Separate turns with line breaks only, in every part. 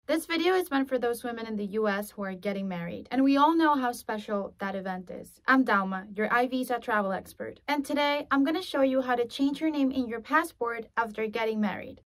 This video is meant for those women in the US who are getting married, and we all know how special that event is. I'm Dalma, your iVisa travel expert, and today I'm going to show you how to change your name in your passport after getting married.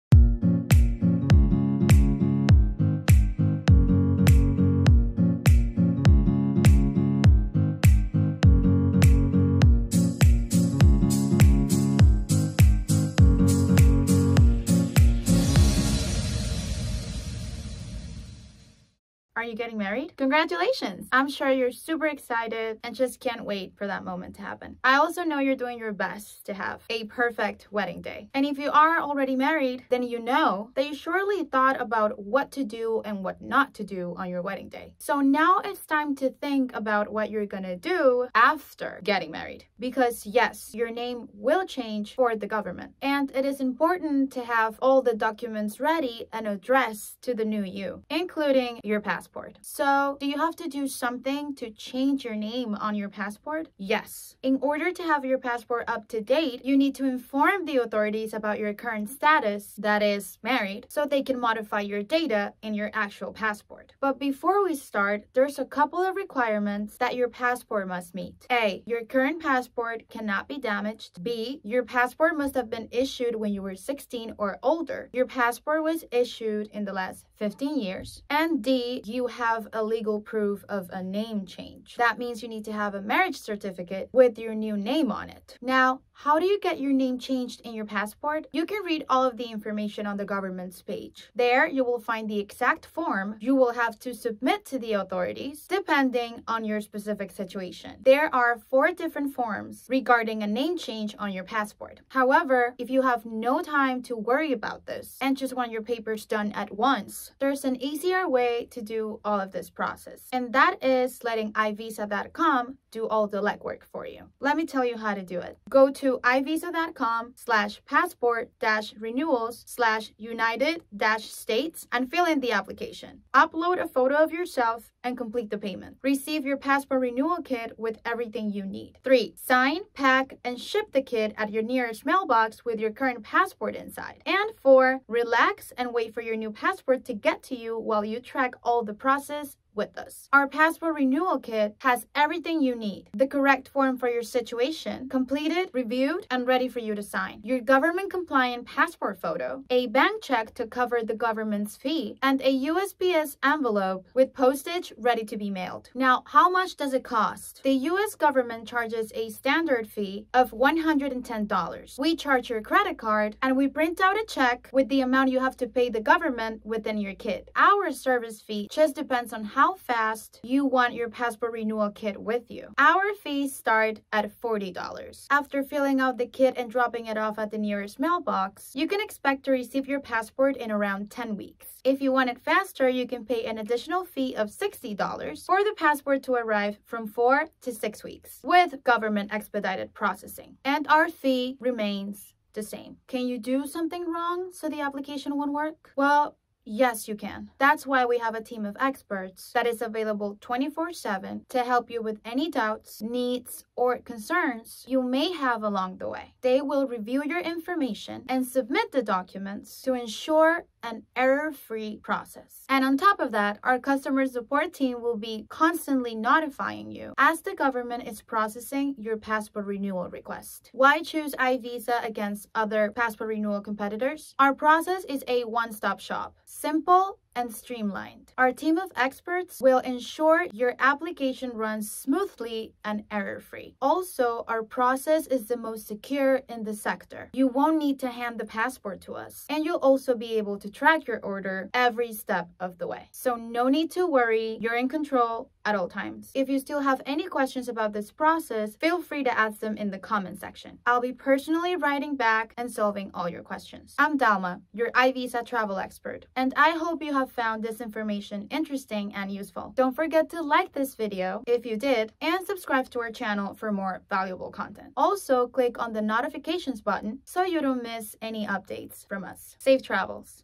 Are you getting married? Congratulations! I'm sure you're super excited and just can't wait for that moment to happen. I also know you're doing your best to have a perfect wedding day. And if you are already married, then you know that you surely thought about what to do and what not to do on your wedding day. So now it's time to think about what you're gonna do after getting married. Because yes, your name will change for the government. And it is important to have all the documents ready and addressed to the new you, including your passport. So, do you have to do something to change your name on your passport? Yes. In order to have your passport up to date, you need to inform the authorities about your current status, that is, married, so they can modify your data in your actual passport. But before we start, there's a couple of requirements that your passport must meet. A, your current passport cannot be damaged. B, your passport must have been issued when you were 16 or older. Your passport was issued in the last 15 years. And D, you have a legal proof of a name change. That means you need to have a marriage certificate with your new name on it. Now, how do you get your name changed in your passport? You can read all of the information on the government's page. There, you will find the exact form you will have to submit to the authorities, depending on your specific situation. There are 4 different forms regarding a name change on your passport. However, if you have no time to worry about this and just want your papers done at once, there's an easier way to do all of this process, and that is letting iVisa.com do all the legwork for you. Let me tell you how to do it. Go to iVisa.com/passport-renewals/United-States and fill in the application. Upload a photo of yourself and complete the payment. Receive your passport renewal kit with everything you need. 3. Sign, pack, and ship the kit at your nearest mailbox with your current passport inside. And 4. Relax and wait for your new passport to get to you while you track all the process with us. Our passport renewal kit has everything you need. The correct form for your situation, completed, reviewed, and ready for you to sign. Your government compliant passport photo, a bank check to cover the government's fee, and a USPS envelope with postage ready to be mailed. Now, how much does it cost? The US government charges a standard fee of $110. We charge your credit card and we print out a check with the amount you have to pay the government within your kit. Our service fee just depends on how fast you want your passport renewal kit with you. Our fees start at $40. After filling out the kit and dropping it off at the nearest mailbox, you can expect to receive your passport in around 10 weeks. If you want it faster, you can pay an additional fee of $60 for the passport to arrive from 4 to 6 weeks with government expedited processing. And our fee remains the same. Can you do something wrong so the application won't work? Well, yes, you can. That's why we have a team of experts that is available 24/7 to help you with any doubts, needs, or concerns you may have along the way. They will review your information and submit the documents to ensure an error-free process. And on top of that, our customer support team will be constantly notifying you as the government is processing your passport renewal request. Why choose iVisa against other passport renewal competitors? Our process is a one-stop shop. Simple and streamlined. Our team of experts will ensure your application runs smoothly and error-free. Also, our process is the most secure in the sector. You won't need to hand the passport to us, and you'll also be able to track your order every step of the way. So no need to worry, you're in control at all times. If you still have any questions about this process, feel free to ask them in the comment section. I'll be personally writing back and solving all your questions. I'm Dalma, your iVisa travel expert, and I hope you have found this information interesting and useful. Don't forget to like this video if you did, and subscribe to our channel for more valuable content. Also, click on the notifications button so you don't miss any updates from us. Safe travels!